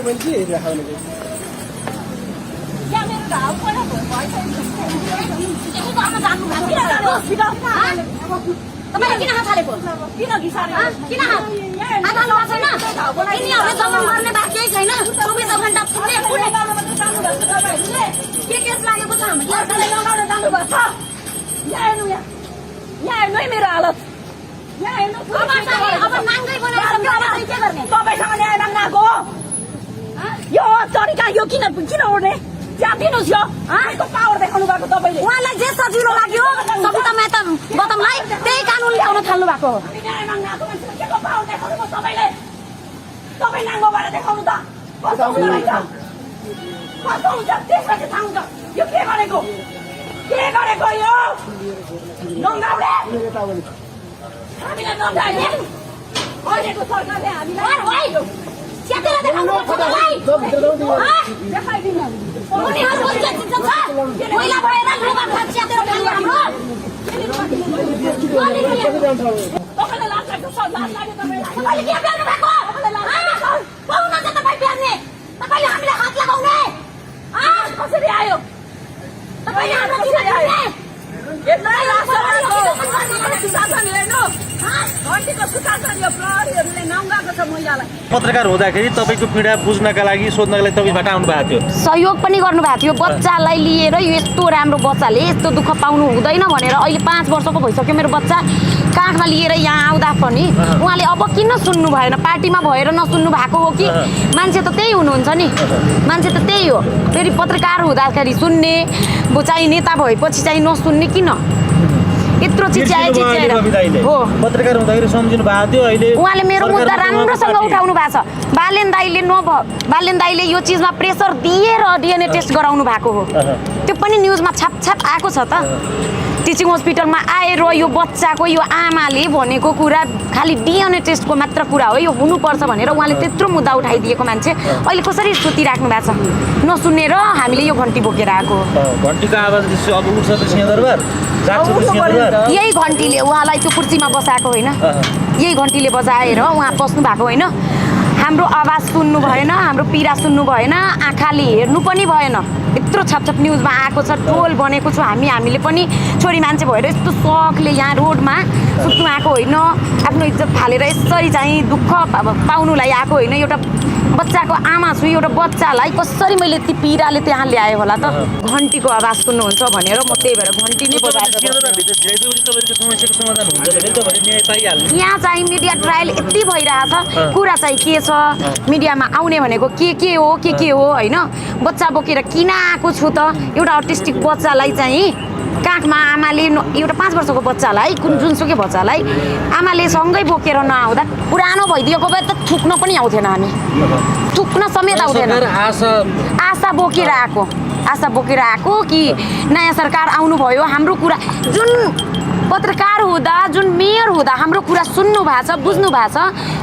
मैले के हेरिराखेको भनेको तपाईले किन हात हालेको किन घिसारे किन हात हाल्नु भएको छैन यिनीहरूले दमन गर्ने बात केही छैन 24 घण्टा पुरै पुरै के केस लागेको छ हामीलाई जानुभएको छ यहाँ हेर्नु है मेरो हालत यहाँ हेर्नु अब नाङ्गै बनाएर के गर्ने तपाईँसँग न्याय माग्न आएको यो तरिका यो किन उड्ने त्यहाँ दिनुहोस् यो पावर देखाउनु भएको तपाईँले उहाँलाई जे सजिलो लाग्यो सविता मेहता गौतमलाई त्यही कानुन ल्याउन थाल्नु भएको हो न्याय माग्न आएको मान्छेले के को पावर देखाउनु भयो तपाईँले तपाईँ नाङ्गो भएर देखाउनु त कस्तो हुन्छ त्यसपछि थाहा हुन्छ यो के गरेको यो नङ्गाउले हामीलाई नङ्गाइले अहिलेको सरकारले हामीलाई च्यातेर देखाउनु पर्छ देखाइदिनु उनीहरूको के चिज छ पहिला भएर लुगा फाट च्यातेर खानु हाम्रो तपाईँलाई लाज लाग्छ सर लाज लाग्यो तपाईँलाई के गर्नु भएको पाउन त तपाईँ बिहान्ने तपाईँले हामीलाई हात लगाउने कसरी आयो तपाईँले हाम्रो किन आयो यत्रै पत्रकार हुँदाखेरि तपाईँको पीडा बुझ्नका लागि सोध्नका लागि तपाईँबाट आउनु भएको थियो सहयोग पनि गर्नुभएको थियो बच्चालाई लिएर यो यस्तो राम्रो बच्चाले यस्तो दुःख पाउनु हुँदैन भनेर अहिले 5 वर्षको भइसक्यो मेरो बच्चा काखमा लिएर यहाँ आउँदा पनि उहाँले अब किन सुन्नु भएन पार्टीमा भएर नसुन्नु भएको हो कि मान्छे त त्यही हुनुहुन्छ नि मान्छे त त्यही हो फेरि पत्रकार हुँदाखेरि सुन्ने चाहिँ नेता भएपछि चाहिँ नसुन्ने किन यत्रो चिच्याएर हो पत्रकार हुँदाखेरि सम्झिनु भएको थियो अहिले उहाँले मेरो मुद्दा राम्रोसँग उठाउनु भएको छ बालेन दाइले यो चिजमा प्रेसर दिएर डिएनए टेस्ट गराउनु भएको हो त्यो पनि न्युजमा छाप आएको छ त टिचिङ हस्पिटलमा आएर यो बच्चाको यो आमाले भनेको कुरा खालि डिएनए टेस्टको मात्र कुरा हो यो हुनुपर्छ भनेर उहाँले त्यत्रो मुद्दा उठाइदिएको मान्छे अहिले कसरी सुतिराख्नु भएको छ नसुनेर हामीले यो घन्टी बोकेर आएको घन्टीको आवाज अब उठ्छ त सिंहदरबार यही घन्टीले उहाँलाई त्यो कुर्सीमा बसाएको होइन यही घन्टीले बजाएर उहाँ बस्नु भएको होइन हाम्रो आवाज सुन्नु भएन हाम्रो पीडा सुन्नु भएन आँखाले हेर्नु पनि भएन यत्रो छाप न्युजमा आएको छ ट्रोल बनेको छु हामीले पनि छोरी मान्छे भएर यस्तो सकले यहाँ रोडमा सुत्नु आएको होइन आफ्नो इज्जत फालेर यसरी चाहिँ दुःख पाउनुलाई आएको होइन एउटा बच्चाको आमा छु एउटा बच्चालाई कसरी मैले ती पीडाले त्यहाँ ल्याएँ होला त घन्टीको आवाज सुन्नुहुन्छ भनेर म त्यही भएर घन्टी नै बजाएको यहाँ चाहिँ मिडिया ट्रायल यति भइरहेछ कुरा चाहिँ के छ मिडियामा आउने भनेको के हो होइन बच्चा बोकेर किन आएको छु त एउटा अटिस्टिक बच्चालाई चाहिँ काखमा आमाले एउटा 5 वर्षको बच्चालाई जुनसुकै बच्चालाई आमाले सँगै बोकेर नआउँदा पुरानो भइदिएको भए त थुक्न पनि आउँथेन हामी थुक्न समेत आउँथेन आशा बोकेर आएको कि नयाँ सरकार आउनुभयो हाम्रो कुरा जुन पत्रकार हुँदा जुन मेयर हुँदा हाम्रो कुरा सुन्नु भएको छ बुझ्नु भएको छ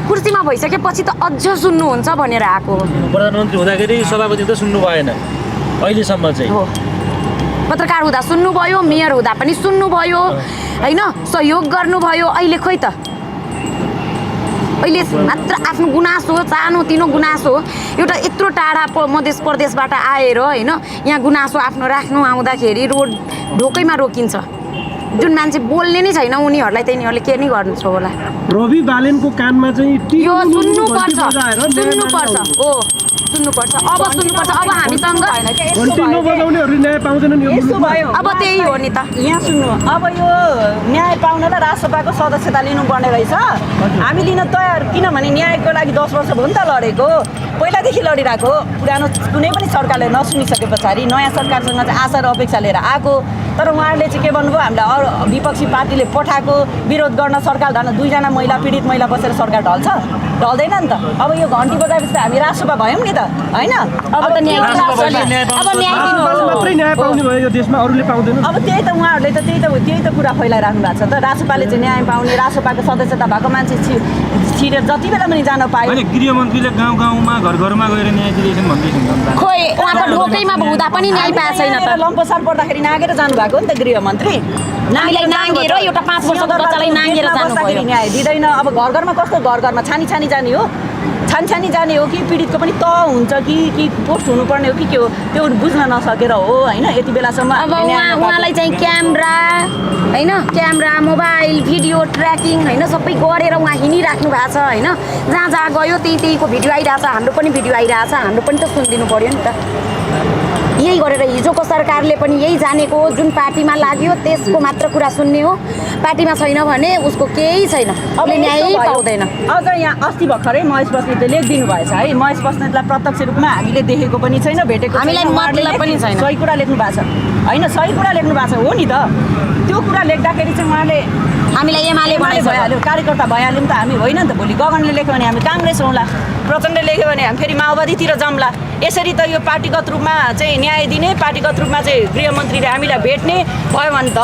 कुर्सीमा भइसकेपछि त अझ सुन्नुहुन्छ भनेर आएको प्रधानमन्त्री हुँदाखेरि सभापति त सुन्नु भएन अहिलेसम्म चाहिँ हो पत्रकार हुँदा सुन्नुभयो मेयर हुँदा पनि सुन्नुभयो होइन सहयोग गर्नुभयो अहिले खोइ त अहिले मात्र आफ्नो गुनासो सानोतिनो गुनासो एउटा यत्रो टाढा मध्य प्रदेशबाट आएर होइन यहाँ गुनासो आफ्नो राख्नु आउँदाखेरि रोड ढोकैमा रोकिन्छ जुन मान्छे बोल्ने नै छैन उनीहरूलाई त यिनीहरूले के नै गर्नु छ होला रवि बालेनको कानमा चाहिँ यो सुन्नुपर्छ हो सुन्नुपर्छ अब हामीसँग अब त्यही हो नि त यहाँ सुन्नु अब यो न्याय पाउनलाई राजसभाको सदस्यता लिनुपर्ने रहेछ हामी लिन तयार किनभने न्यायको लागि 10 वर्ष भयो नि त लडेको पहिलादेखि लडिरहेको पुरानो कुनै पनि सरकारले नसुनिसके पछाडि नयाँ सरकारसँग चाहिँ आशा र अपेक्षा लिएर आएको तर उहाँहरूले चाहिँ के भन्नुभयो हामीलाई विपक्षी पार्टीले पठाएको विरोध गर्न सरकार धान 2 जना पीडित महिला बसेर सरकार ढल्दैन नि त अब यो घन्टी बजाएपछि हामी राजसभा भयौँ नि त होइन अब त न्याय पाउने भयो यो देशमा अरूले पाउँदैन अब त्यही त उहाँहरूले त त्यही त कुरा फैलाइराख्नु भएको छ त राजसभाले चाहिँ न्याय पाउने राजसभाको सदस्यता भएको मान्छे छिरेर जति बेला पनि जान पायो गृहमन्त्रीले गाउँमा घरमा गएर न्याय दिइरहेछन् भन्दैछन् खोइ उहाँको ढोकैमा हुँदा पनि न्याय पाएको छैन त लम्पसार पर्दाखेरि नागेर जानुभएको नि त गृहमन्त्री नागेर एउटा 5 वर्षको बच्चालाई नागेर जानुभयो न्याय दिँदैन अब घरमा कस्तो घरमा छानी जाने हो छानछानी जाने हो कि पीडितको पनि त हुन्छ कि पोस्ट हुनुपर्ने हो कि के हो त्यो बुझ्न नसकेर हो होइन यति बेलासम्म अब उहाँलाई चाहिँ क्यामेरा होइन क्यामेरा मोबाइल भिडियो ट्र्याकिङ होइन सबै गरेर उहाँ हिँडिराख्नु भएको छ होइन जहाँ जहाँ गयो त्यहीको भिडियो आइरहेछ हाम्रो पनि भिडियो आइरहेछ हाम्रो पनि त सुनिदिनु पर्यो नि त यही गरेर हिजोको सरकारले पनि यही जानेको जुन पार्टीमा लाग्यो त्यसको मात्र कुरा सुन्ने हो पार्टीमा छैन भने उसको केही छैन अब न्याय पाउँदैन अझ यहाँ अस्ति भर्खरै महेश बस्नेतले लेखिदिनु भएछ है महेश बस्नेतलाई प्रत्यक्ष रूपमा हामीले देखेको पनि छैन भेटेको हामीलाई मतलब पनि छैन सही कुरा लेख्नु भएको छ होइन सही कुरा लेख्नु भएको छ हो नि त त्यो कुरा लेख्दाखेरि चाहिँ उहाँले हामीलाई एमाले भइहाल्यो कार्यकर्ता भइहाल्यौँ त हामी होइन त भोलि गगनले लेख्यो भने हामी काङ्ग्रेस हौँला प्रचण्डले लेख्यो भने हामी फेरि माओवादीतिर जम्ला यसरी त यो पार्टीगत रूपमा चाहिँ न्याय दिने पार्टीगत रूपमा चाहिँ गृहमन्त्रीले हामीलाई भेट्ने भयो भने त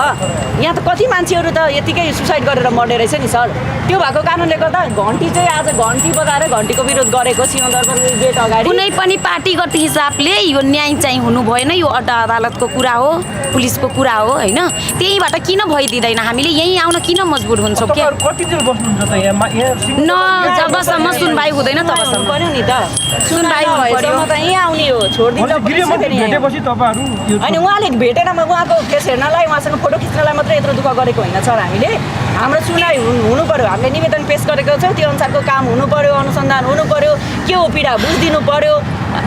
यहाँ त कति मान्छेहरू त यतिकै सुसाइड गरेर मर्ने रहेछ नि सर त्यो भएको कारणले गर्दा घन्टी चाहिँ आज घन्टी बजाएर घन्टीको विरोध गरेको सिंहदरबार गेट अगाडि कुनै पनि पार्टीगत हिसाबले यो न्याय चाहिँ हुनु भएन यो अदालतको कुरा हो पुलिसको कुरा हो होइन त्यहीबाट किन भइदिँदैन हामीले यहीँ आउन किन मजबुर हुन्छौँ के न जबसम्म सुनवाई हुँदैन तबसम्म पर्यो नि त सुनवाई भएसम्म त यहीँ आउने हो छोडिदिन्छ होइन उहाँले भेटेन उहाँको केस हेर्नलाई उहाँसँग फोटो खिच्नलाई मात्रै यत्रो दुःख गरेको होइन सर हामीले हाम्रो सुनाइ हुनु पर्यो हामीले निवेदन पेश गरेको छौँ त्यो अनुसारको काम हुनु पर्यो अनुसन्धान हुनु पर्यो के हो पीडा बुझिदिनु पर्यो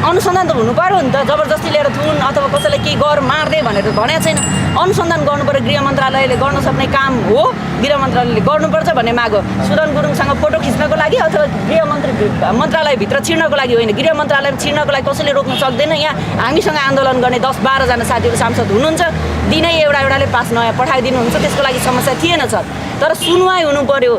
अनुसन्धान त हुनु पर्यो नि त जबरजस्ती लिएर थुन अथवा कसैलाई के गर मार्दै भनेर भनेको छैन अनुसन्धान गर्नु पर्यो गृह मन्त्रालयले गर्न सक्ने काम हो गृह मन्त्रालयले गर्नुपर्छ भन्ने माग हो सुदन गुरुङसँग फोटो खिच्नको लागि अथवा मन्त्रालयभित्र छिर्नको लागि होइन गृह मन्त्रालयमा छिर्नको लागि कसैले रोक्न सक्दैन यहाँ हामीसँग आन्दोलन गर्ने 10-12 जना साथीहरू सांसद हुनुहुन्छ दिनै एउटाले पास नयाँ पठाइदिनुहुन्छ त्यसको लागि समस्या थिएन सर तर सुनवाई हुनु पर्यो